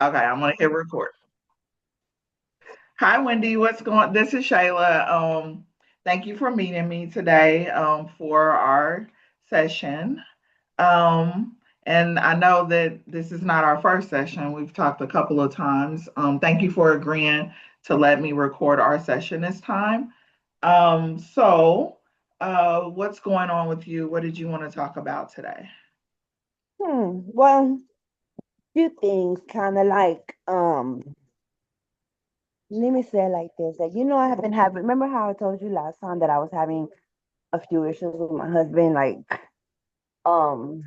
Okay, I'm gonna hit record. Hi, Wendy. What's going? This is Shayla. Thank you for meeting me today for our session. And I know that this is not our first session. We've talked a couple of times. Thank you for agreeing to let me record our session this time. What's going on with you? What did you want to talk about today? Well, few things kind of like let me say it like this. Like I have been having remember how I told you last time that I was having a few issues with my husband, like um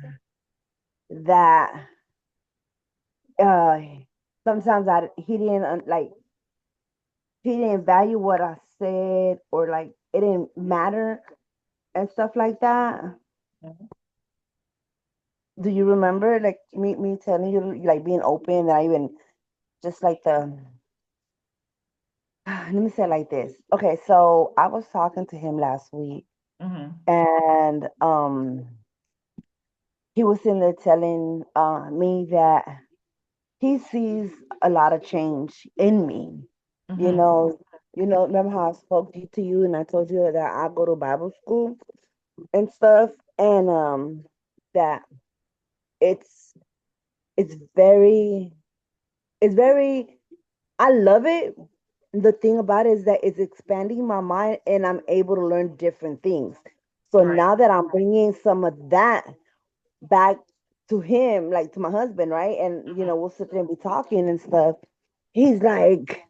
that uh sometimes I he didn't like he didn't value what I said, or like it didn't matter and stuff like that. Do you remember like me telling you, like being open, that I even just like the let me say it like this. Okay, so I was talking to him last week, Mm-hmm. and he was sitting there telling me that he sees a lot of change in me. You Mm-hmm. know, remember how I spoke to you and I told you that I go to Bible school and stuff, and that it's it's very it's very, I love it. The thing about it is that it's expanding my mind and I'm able to learn different things. So Right. now that I'm bringing some of that back to him, like to my husband, right? And we'll sit there and be talking and stuff. He's like,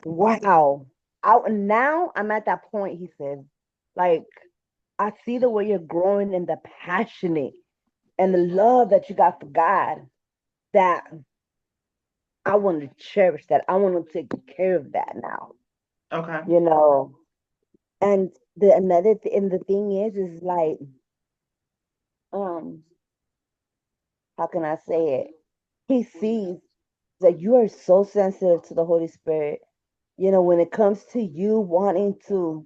wow. Now I'm at that point, he said, like, I see the way you're growing and the passionate and the love that you got for God, that I want to cherish that. I want to take care of that now, Okay. you know. And the thing is like, um, how can I say it? He sees that you are so sensitive to the Holy Spirit. When it comes to you wanting to,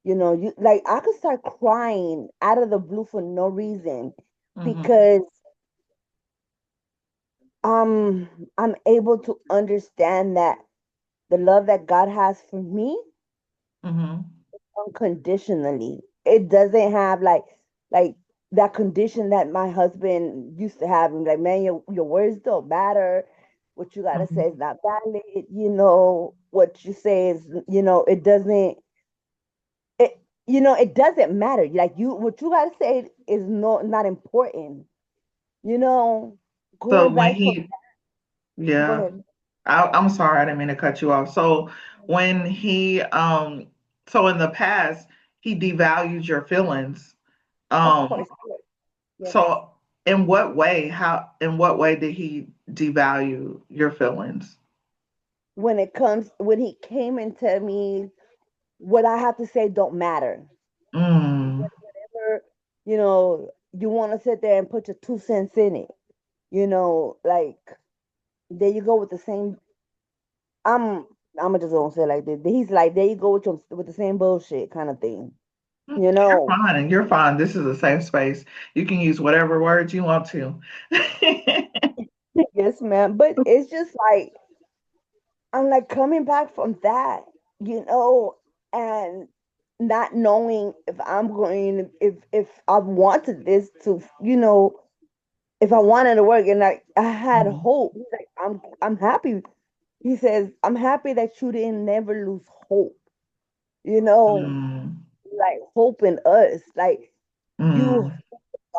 you like, I could start crying out of the blue for no reason, Mm-hmm. because I'm able to understand that the love that God has for me Mm-hmm. unconditionally. It doesn't have like that condition that my husband used to have. And like, man, your words don't matter. What you gotta say is not valid. What you say is, it doesn't. It it doesn't matter. Like, what you gotta say is not important. You know, So going when back from he, go yeah, ahead. I'm sorry, I didn't mean to cut you off. So when he, so in the past, he devalued your feelings. Of Um, course, yes. so in what way, in what way did he devalue your feelings? When he came and tell me what I have to say don't matter. Mm, Whatever, you want to sit there and put your 2 cents in it. Like, there you go with the same. I'm I'm just gonna say it like this. He's like, there you go with the same bullshit kind of thing. You you're know, fine. You're fine. This is a safe space. You can use whatever words you want to. yes, man. But it's just like, I'm like coming back from that, you know, and not knowing if I'm going, if I wanted this to, if I wanted to work, and I had Mhm. hope. He's like, I'm happy. He says, I'm happy that you didn't never lose hope. You know, Mm, like hope in us. Like, you mm,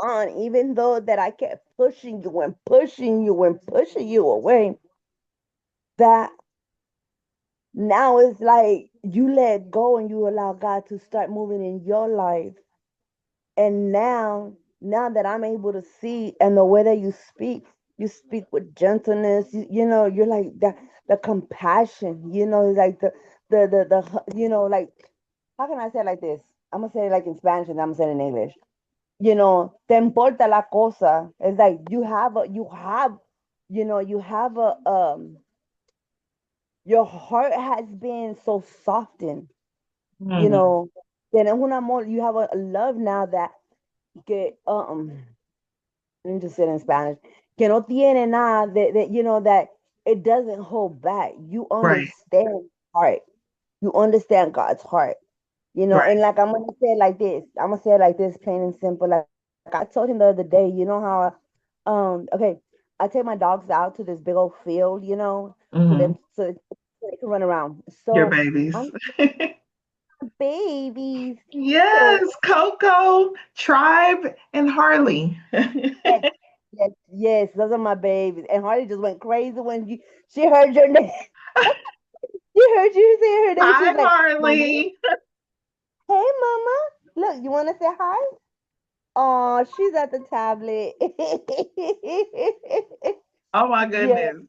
on, even though that I kept pushing you and pushing you and pushing you away. That now it's like you let go and you allow God to start moving in your life. And now that I'm able to see, and the way that you speak with gentleness. You're like the compassion. Like like, how can I say it like this? I'm gonna say it like in Spanish, and I'm gonna say it in English. Te importa la cosa. It's like you have your heart has been so softened. You mm. know, Tienes un amor. You have a love now that, que let me just say it in Spanish. que no tiene nada, that that it doesn't hold back. You Right. understand heart. You understand God's heart. And Right. like I'm gonna say it like this. I'm gonna say it like this, plain and simple. Like I told him the other day, how okay, I take my dogs out to this big old field, for them Hmm. so they can run around. Your So babies. I'm babies. Yes, So Coco, Tribe, and Harley. yes, yes, yes, those are my babies. And Harley just went crazy when she heard your name. She heard you say her name. She Hi, was like, "Mama, Harley. hey, mama, look, you want to say hi?" Oh, she's at the tablet. Oh my Yeah, goodness.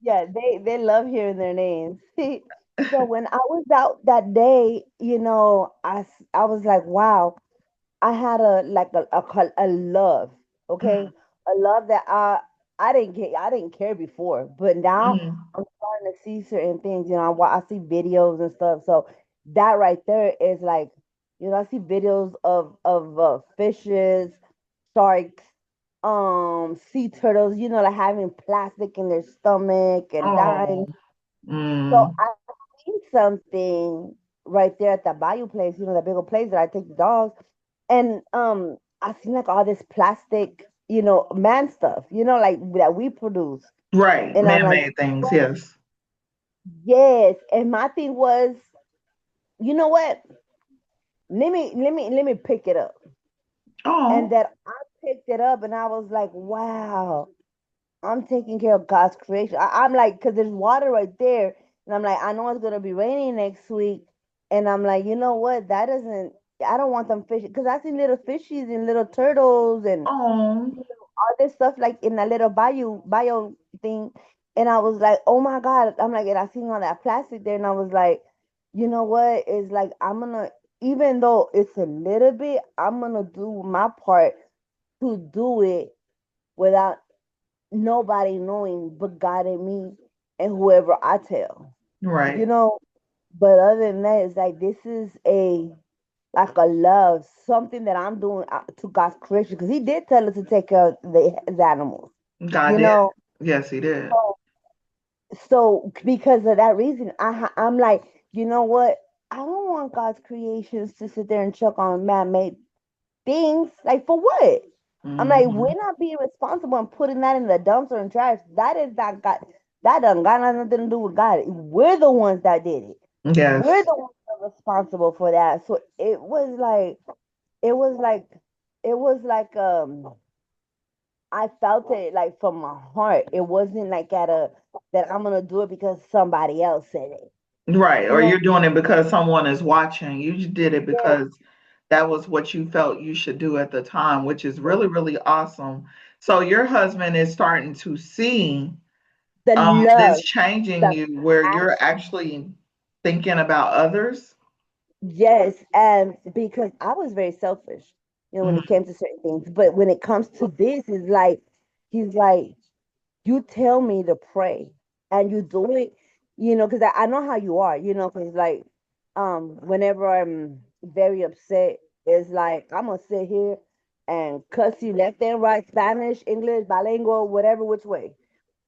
yeah, they love hearing their names. So when I was out that day, I was like, wow, I had a like a love, okay, Mhm, a love that I didn't care before, but now mhm. I'm starting to see certain things. I see videos and stuff. So that right there is like, I see videos of fishes, sharks, sea turtles. Like having plastic in their stomach and dying. Oh, So mm, I seen something right there at the bayou place, the big old place that I take the dogs, and I seen like all this plastic, man stuff, like that we produce, right. and I'm like, Man-made things. Yes. yes. And my thing was, you know what? Let me pick it up, and Oh, that I picked it up, and I was like, wow. I'm taking care of God's creation. I'm like, because there's water right there. And I'm like, I know it's going to be raining next week. And I'm like, you know what? I don't want them fish. Because I see little fishies and little turtles and oh, all this stuff like in that little bio thing. And I was like, oh my God. I'm like, and I seen all that plastic there. And I was like, you know what? It's like, even though it's a little bit, I'm going to do my part to do it without nobody knowing but God and me and whoever I tell, you right. know. But other than that, it's like this is a love, something that I'm doing to God's creation because He did tell us to take care of his animals, God you did. know. Yes, he did. So, so because of that reason, I'm like, you know what? I don't want God's creations to sit there and chuck on man-made things. Like for what? I'm like, Hmm. we're not being responsible and putting that in the dumpster and trash. That is not God. That doesn't got nothing to do with God. We're the ones that did it. We're Yes. the ones that are responsible for that. So it was like, it was like, I felt it like from my heart. It wasn't like that I'm gonna do it because somebody else said it. Right. You Or know? you're doing it because someone is watching. You just did it Yes, because that was what you felt you should do at the time, which is yes. really, really awesome. So your husband is starting to see The this love, changing the you where you're passion. actually thinking about others. Yes, and because I was very selfish, when it Mhm. came to certain things. But when it comes to this, it's like he's like, you tell me to pray, and you do it, because I know how you are, because like, whenever I'm very upset, it's like I'm gonna sit here and cuss you left and right, Spanish, English, bilingual, whatever which way,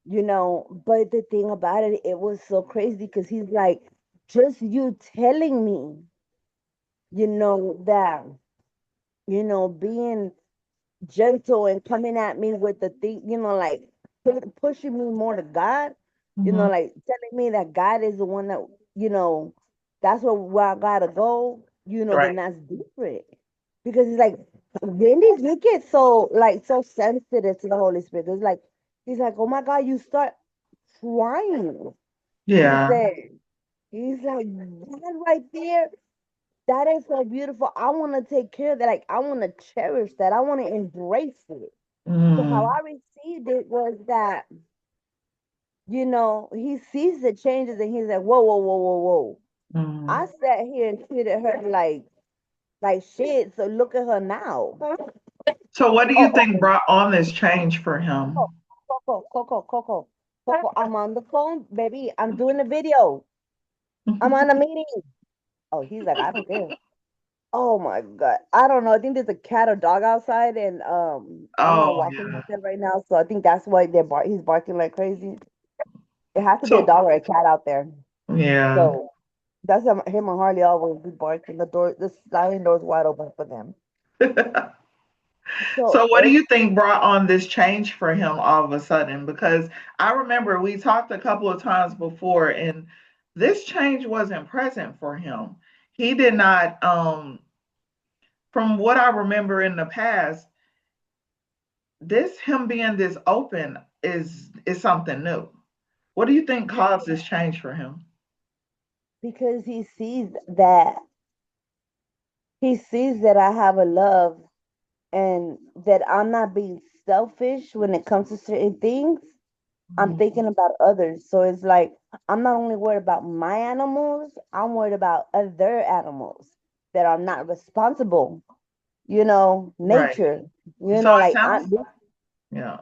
But the thing about it, it was so crazy because he's like, just you telling me that, being gentle and coming at me with the thing, like pushing me more to God, Mhm. like telling me that God is the one that, you know, that's where I gotta go, then Right. that's different. Because it's like, Wendy, you get so sensitive to the Holy Spirit. It's like, he's like, oh my God, you start crying. He Yeah. said, he's like, that right there. That is so beautiful. I want to take care of that. Like, I want to cherish that. I want to embrace it. So, how Mm. I received it was that, he sees the changes and he's like, whoa, whoa, whoa, whoa, whoa. I Mm. sat here and treated her like shit. So, look at her now. So what do you Oh, think okay. brought on this change for Oh, him? Coco, I'm on the phone, baby. I'm doing a video. I'm on a meeting. Oh, he's like, I don't care. Oh my God. I don't know. I think there's a cat or dog outside, and I'm not Oh walking yeah. with them right now, so I think that's why he's barking like crazy. It has to be a So dog or a cat out there. yeah. So that's him and Harley always be barking. The sliding door's wide open for them. So So what do it's you think brought on this change for him all of a sudden? Because I remember we talked a couple of times before and this change wasn't present for him. He did not from what I remember in the past, this him being this open is something new. What do you think caused this change for him? because he sees that I have a love and that I'm not being selfish when it comes to certain things. I'm Mhm. thinking about others. So it's like I'm not only worried about my animals, I'm worried about other animals that are not responsible. Right. Nature. So it Like sounds yeah.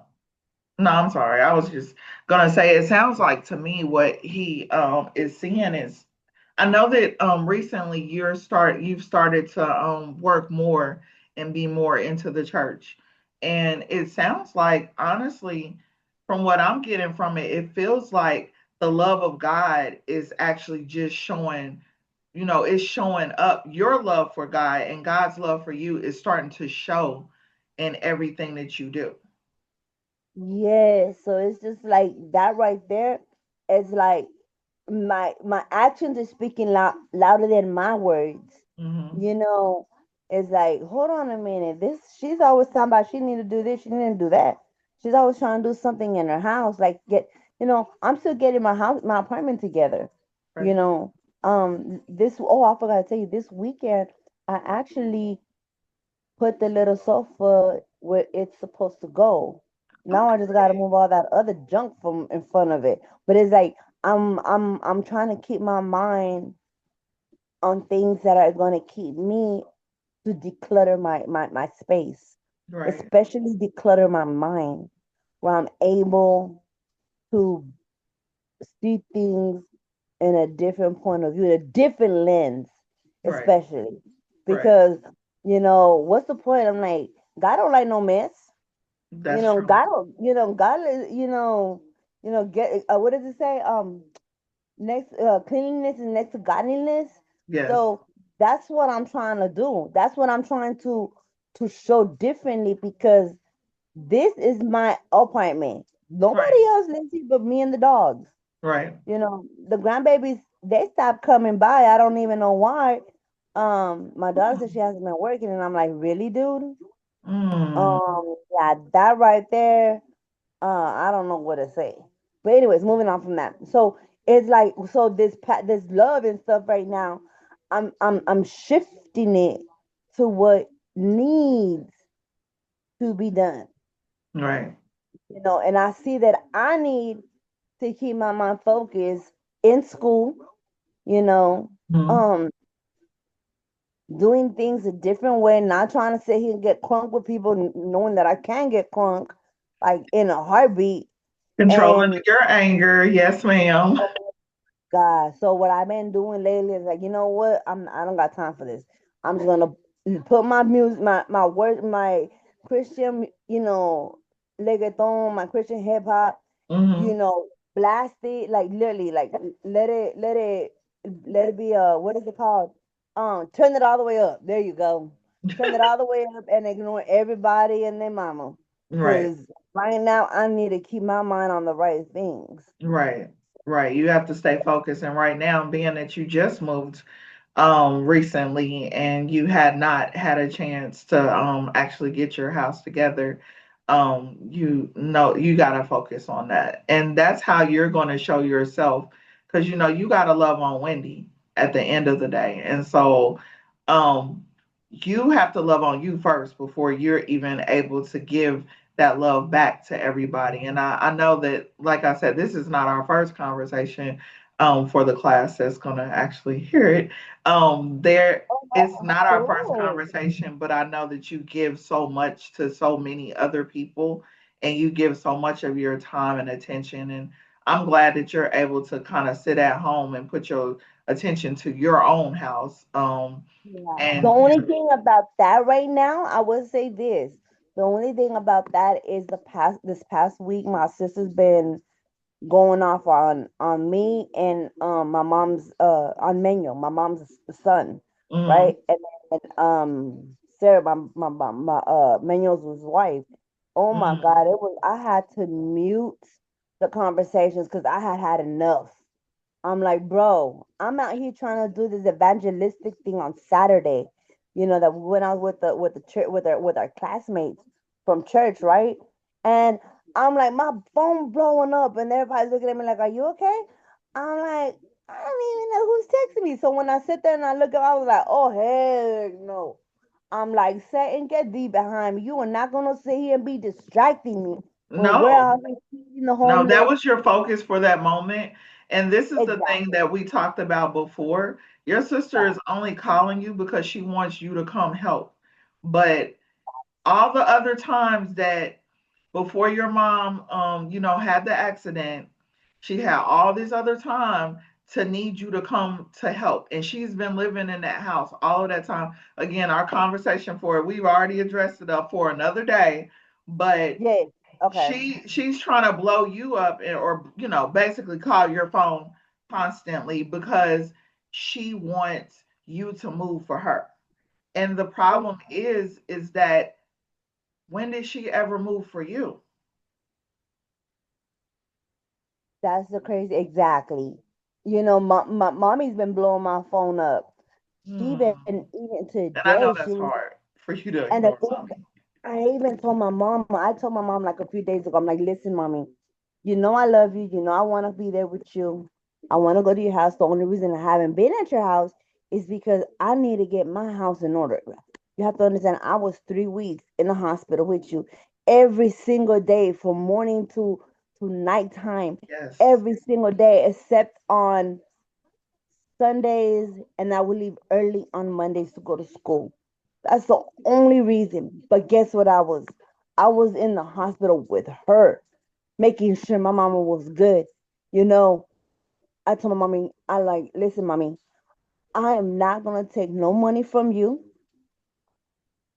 No, I'm sorry. I was just gonna say it sounds like to me what he is seeing is I know that recently you've started to work more and be more into the church. And it sounds like honestly from what I'm getting from it, it feels like the love of God is actually just showing, it's showing up. Your love for God and God's love for you is starting to show in everything that you do. yeah. So it's just like that right there. It's like my actions are speaking louder than my words. Hmm. You know, it's like, hold on a minute. This she's always talking about she need to do this, she need to do that. She's always trying to do something in her house, like I'm still getting my apartment together. You Right. know, this oh I forgot to tell you, this weekend I actually put the little sofa where it's supposed to go. Now I just gotta Okay. move all that other junk from in front of it. But it's like I'm trying to keep my mind on things that are gonna keep me to declutter my space, Right. especially declutter my mind, where I'm able to see things in a different point of view, a different lens, Right. especially Right. because what's the point? I'm like, God don't like no mess. That's true. God don't, God is, get what does it say? Next, cleanliness is next to godliness. Yes. So that's what I'm trying to do. That's what I'm trying to show differently because this is my apartment. Right. Nobody else lives here but me and the dogs. Right. The grandbabies, they stopped coming by. I don't even know why. My daughter said she Mm. hasn't been working, and I'm like, really, dude? Mm. Yeah, that right there. I don't know what to say. But anyways, moving on from that. So it's like this love and stuff right now. I'm shifting it to what needs to be done. Right. And I see that I need to keep my mind focused in school. You know, Mm. um, doing things a different way, not trying to sit here and get crunk with people, knowing that I can get crunk like in a heartbeat. Controlling And your anger. Yes, ma'am. God. So what I've been doing lately is like, you know what? I don't got time for this. I'm just gonna put my music, my word, my Christian, reggaeton, my Christian hip hop, Hmm. blast it, like literally, like let it be what is it called? Turn it all the way up. There you go. Turn it all the way up and ignore everybody and their mama. Right. Cause right now I need to keep my mind on the right things. Right. Right. You have to stay focused. And right now, being that you just moved recently and you had not had a chance to actually get your house together, you know you gotta focus on that. And that's how you're gonna show yourself because you gotta love on Wendy at the end of the day. And so um you have to love on you first before you're even able to give that love back to everybody. And I know that, like I said, this is not our first conversation for the class that's going to actually hear it. There, it's not our first Oh, conversation, but I know that you give so much to so many other people and you give so much of your time and attention. And I'm glad that you're able to kind of sit at home and put your attention to your own house. Yeah. The And you only know, thing about that right now, I would say this. The only thing about that is this past week, my sister's been going off on me and my mom's on Manuel, my mom's son, mm, right? And then Sarah, my Manuel's wife. Oh my mm, God, it was I had to mute the conversations because I had had enough. I'm like, bro, I'm out here trying to do this evangelistic thing on Saturday. You know that we went out with the church with our classmates from church, right? And I'm like, my phone blowing up, and everybody's looking at me like, "Are you okay?" I'm like, I don't even know who's texting me. So when I sit there and I look up, I was like, "Oh heck no!" I'm like, Satan, get thee behind me. You are not gonna sit here and be distracting me when we're no, out here feeding the no, that homeless. was your focus for that moment. And this is the thing Exactly. that we talked about before. Your sister is only calling you because she wants you to come help. But all the other times that before your mom had the accident, she had all this other time to need you to come to help, and she's been living in that house all of that time. Again, our conversation for it, we've already addressed it up for another day, but Yes. Okay. she's trying to blow you up, or basically call your phone constantly because she wants you to move for her. And the And problem is that, when did she ever move for you? that's the crazy. Exactly. Mommy's been blowing my phone up. She been Hmm. even And I today. know She that's was, hard for you to and the ignore thing mommy. I even told my mom. I told my mom like a few days ago. I'm like, listen, mommy. You know I love you. You know I want to be there with you. I want to go to your house. The only reason I haven't been at your house is because I need to get my house in order. You have to understand, I was 3 weeks in the hospital with you every single day from morning to nighttime, Yes. every single day except on Sundays, and I would leave early on Mondays to go to school. That's the only reason. But guess what? I was in the hospital with her, making sure my mama was good. You know, I told my mommy, I like, listen, mommy, I am not gonna take no money from you.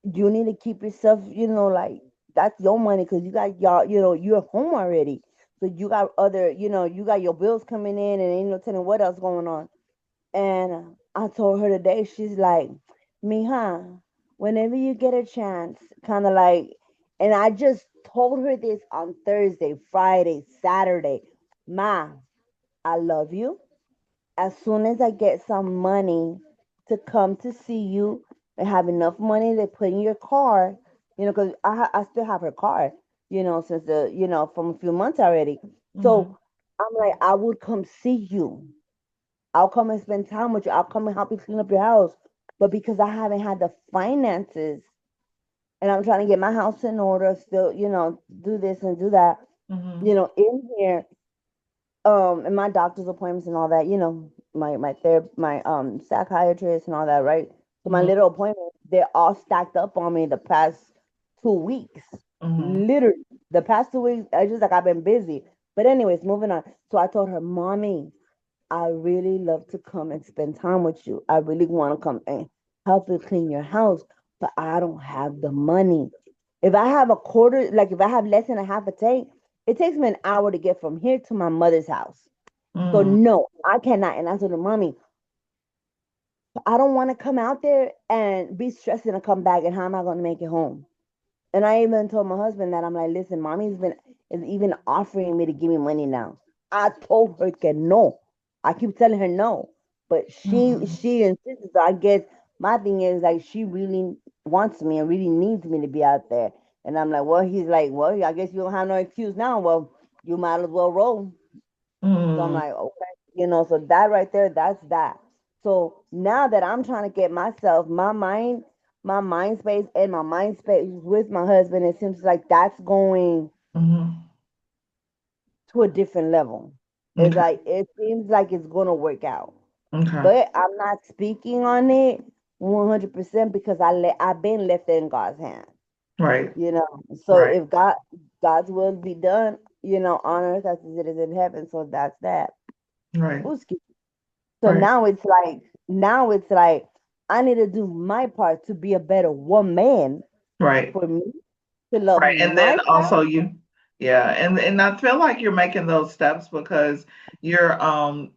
You need to keep yourself, like that's your money because you got y'all, you're home already. So you got you got your bills coming in and ain't no telling what else going on. And I told her today, she's like, Mija, whenever you get a chance, kind of like, and I just told her this on Thursday, Friday, Saturday. Ma, I love you. As soon as I get some money to come to see you and have enough money to put in your car, because I still have her car, since from a few months already. Mm-hmm. So I'm like, I would come see you. I'll come and spend time with you. I'll come and help you clean up your house. But because I haven't had the finances and I'm trying to get my house in order, still, do this and do that, Mm-hmm. in here, and my doctor's appointments and all that, my psychiatrist and all that, right? So my Mm-hmm. little appointments, they're all stacked up on me the past 2 weeks. Mm-hmm. Literally, the past 2 weeks, I just like I've been busy. But anyways, moving on. So I told her, Mommy, I really love to come and spend time with you. I really want to come and help you clean your house, but I don't have the money. If I have a quarter, like if I have less than a half a tank, it takes me an hour to get from here to my mother's house. So Mm-hmm. no, I cannot. And I told her, Mommy, I don't want to come out there and be stressed and come back. And how am I going to make it home? And I even told my husband that I'm like, listen, mommy's been is even offering me to give me money now. I told her que no. I keep telling her no, but Mm-hmm. she insists. So I guess my thing is like she really wants me and really needs me to be out there. And I'm like, well, he's like, well, I guess you don't have no excuse now. Well, you might as well roll. So I'm Mm-hmm. like, okay, so that right there, that's that. So now that I'm trying to get myself, my mind space and my mind space with my husband, it seems like that's going Mm-hmm. to a different level. It's Okay. like it seems like it's gonna work out. Okay. But I'm not speaking on it 100% because I've been left in God's hand. Right. You know. So Right. if God's will be done, on earth as it is in heaven. So that's that. Right. Ooh, excuse me. So Right. now it's like I need to do my part to be a better woman Right. for me to love Right. And then myself. also yeah, and I feel like you're making those steps because you're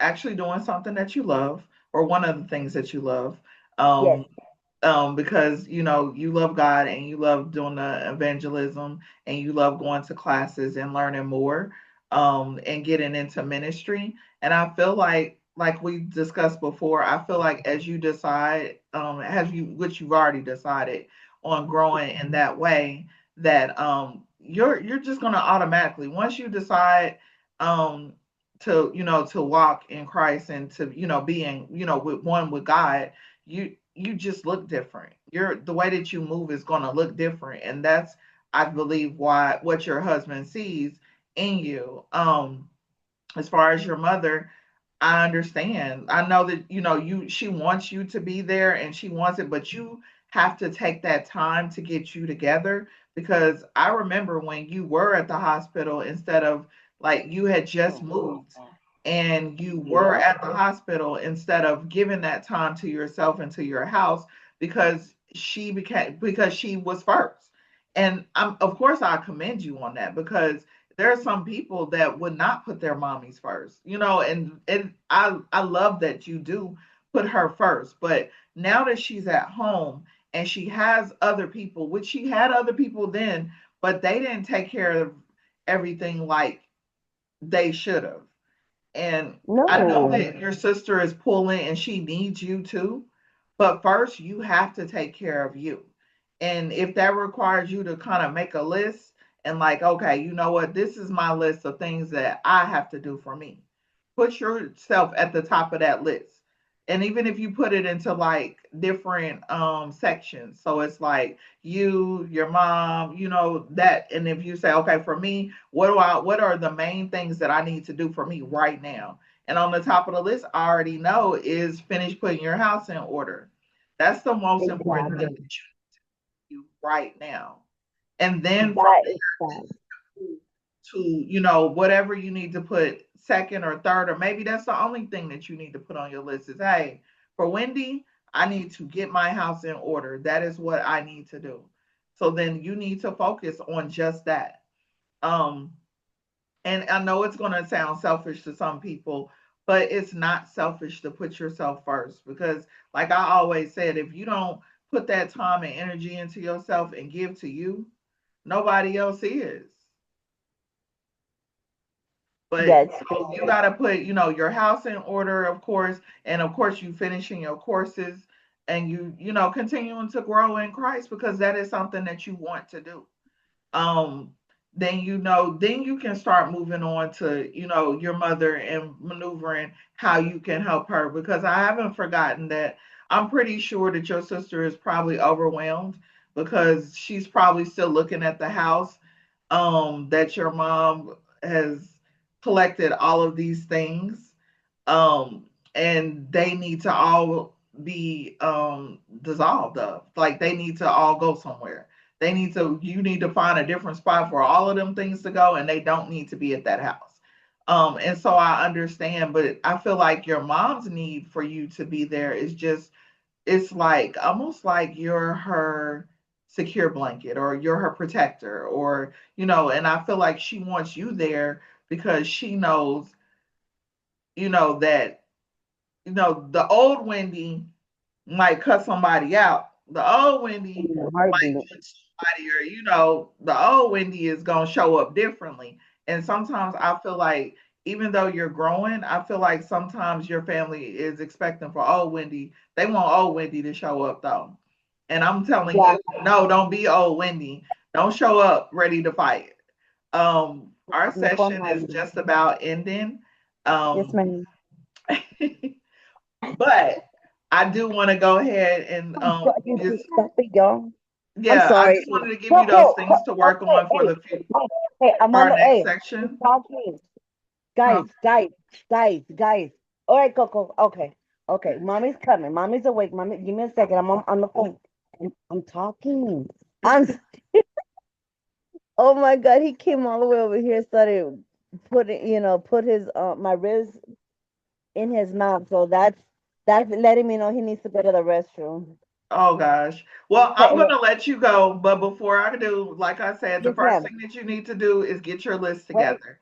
actually doing something that you love, or one of the things that you love. Yes. Um because you love God and you love doing the evangelism and you love going to classes and learning more, and getting into ministry. And I feel like we discussed before, I feel like as you decide, as you which you've already decided on growing in that way, that you're just gonna automatically, once you decide um to walk in Christ and to being with one with God, you just look different. The way that you move is going to look different, and that's, I believe, why what your husband sees in you. As far as your mother, I understand. I know that she wants you to be there and she wants it, but you have to take that time to get you together, because I remember when you were at the hospital, instead of, like, you had just moved and you were Yep. at the hospital, instead of giving that time to yourself and to your house, because she was first. And of course I commend you on that, because there are some people that would not put their mommies first, and I love that you do put her first. But now that she's at home and she has other people, which she had other people then, but they didn't take care of everything like they should have. And I know No. that your sister is pulling and she needs you too. But first, you have to take care of you. And if that requires you to kind of make a list and, like, okay, you know what? This is my list of things that I have to do for me. Put yourself at the top of that list. And even if you put it into like different sections, so it's like you, your mom, that. And if you say, okay, for me, what are the main things that I need to do for me right now? And on the top of the list, I already know is finish putting your house in order. That's the most important thing Exactly. that you do right now. And then from That is that. to whatever you need to put second or third, or maybe that's the only thing that you need to put on your list is, hey, for Wendy, I need to get my house in order. That is what I need to do. So then you need to focus on just that. um and I know it's going to sound selfish to some people, but it's not selfish to put yourself first, because, like I always said, if you don't put that time and energy into yourself and give to you, nobody else is. But That's you true. got to put your house in order, of course, and of course you finishing your courses, and you continuing to grow in Christ, because that is something that you want to do. um then you can start moving on to your mother and maneuvering how you can help her, because I haven't forgotten that. I'm pretty sure that your sister is probably overwhelmed, because she's probably still looking at the house, that your mom has collected all of these things, um and they need to all be dissolved of, like, they need to all go somewhere. You need to find a different spot for all of them things to go, and they don't need to be at that house. And so I understand, but I feel like your mom's need for you to be there is just, it's like almost like you're her secure blanket, or you're her protector, or and I feel like she wants you there because she knows that the old Wendy might cut somebody out. The old Wendy In a might heartbeat. punch somebody, or the old Wendy is gonna show up differently. And sometimes I feel like, even though you're growing, I feel like sometimes your family is expecting for old Wendy. They want old Wendy to show up though. And I'm telling Yeah. you, no, don't be old Wendy. Don't show up ready to fight. Our No session is formality. just about ending. Yes, Um, ma'am. but I do want to go ahead and Oh, God, you just, just stop it, y'all. I'm yeah, I sorry. just wanted to give you those Coco, things to work okay, on for hey, the future, hey, hey, I'm for on our the, next hey, I'm section. talking. Huh? Guys. All right, Coco. Okay, okay. Mommy's coming. Mommy's awake. Mommy, give me a second. I'm on the phone. I'm talking. I'm. Oh my God, he came all the way over here, started putting, put his my ribs. in his mouth. So that's letting me know he needs to go to the restroom. Oh gosh. Well, I'm Okay, gonna let you go, but before I do, like I said, the yes, first ma'am. thing that you need to do is get your list Wait, together.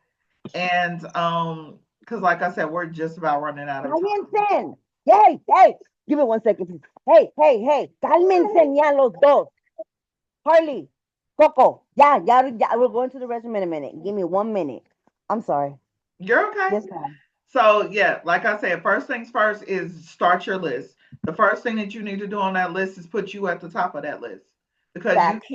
And because like I said, we're just about running out of time. cálmense. Hey, hey, give me 1 second, please. Hey, hey, hey, cálmense ya los dos. Harley, Coco, ya, we're going to the restroom in a minute. Give me 1 minute. I'm sorry. You're okay. Yes, ma'am. So yeah, like I said, first things first is start your list. The first thing that you need to do on that list is put you at the top of that list because Facts.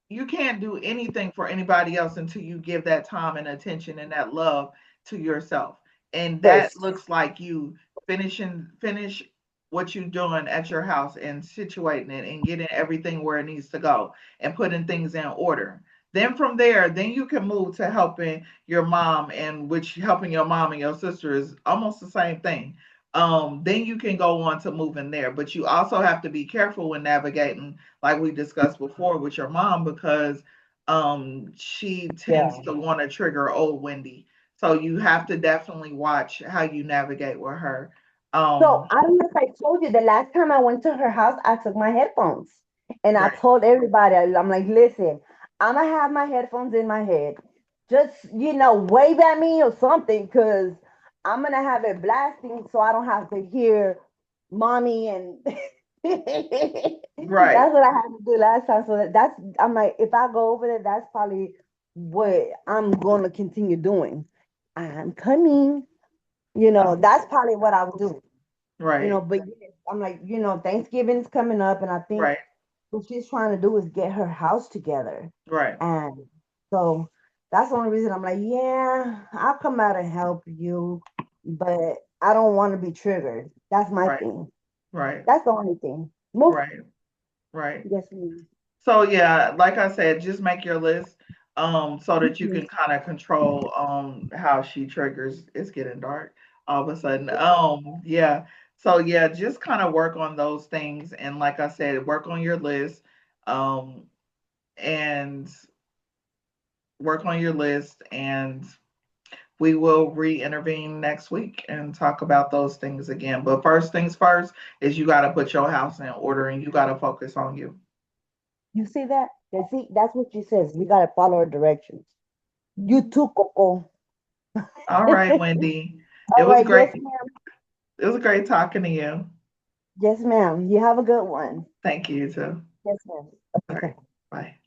you can't do anything for anybody else until you give that time and attention and that love to yourself. And that First. looks like you finish what you're doing at your house and situating it and getting everything where it needs to go and putting things in order. Then from there, then you can move to helping your mom, and which helping your mom and your sister is almost the same thing. Then you can go on to moving there, but you also have to be careful when navigating, like we discussed before, with your mom because she tends Yeah. to want to trigger old Wendy. So you have to definitely watch how you navigate with her. So Um, I don't know if I told you the last time I went to her house, I took my headphones and I right, told everybody, I'm like, listen, I'm gonna have my headphones in my head. Just, wave at me or something, because I'm gonna have it blasting so I don't have to hear mommy and right, that's what I had to do last time. So I'm like, if I go over there, that's probably what I'm gonna continue doing. I'm coming. That's probably what I would do. right, But yes, I'm like, Thanksgiving is coming up, and I think right, what she's trying to do is get her house together. right, And so that's the only reason I'm like, yeah, I'll come out and help you, but I don't want to be triggered. That's my right, thing. right, That's the only thing. Move. right, right. Yes, ma'am. So yeah, like I said, just make your list so that you Yes. can kind of control how she triggers. It's getting dark all of a sudden. Yeah. So yeah, just kind of work on those things and like I said, work on your list um and work on your list and we will re-intervene next week and talk about those things again. But first things first is you got to put your house in order and you got to focus on you. You see that? See, that's what she says. We gotta follow her directions. You too, Coco. All right, Wendy. It All was right, yes, great. ma'am. It was great talking to you. Yes, ma'am. You have a good one. Thank you too. Yes, ma'am. All right. Okay. Bye.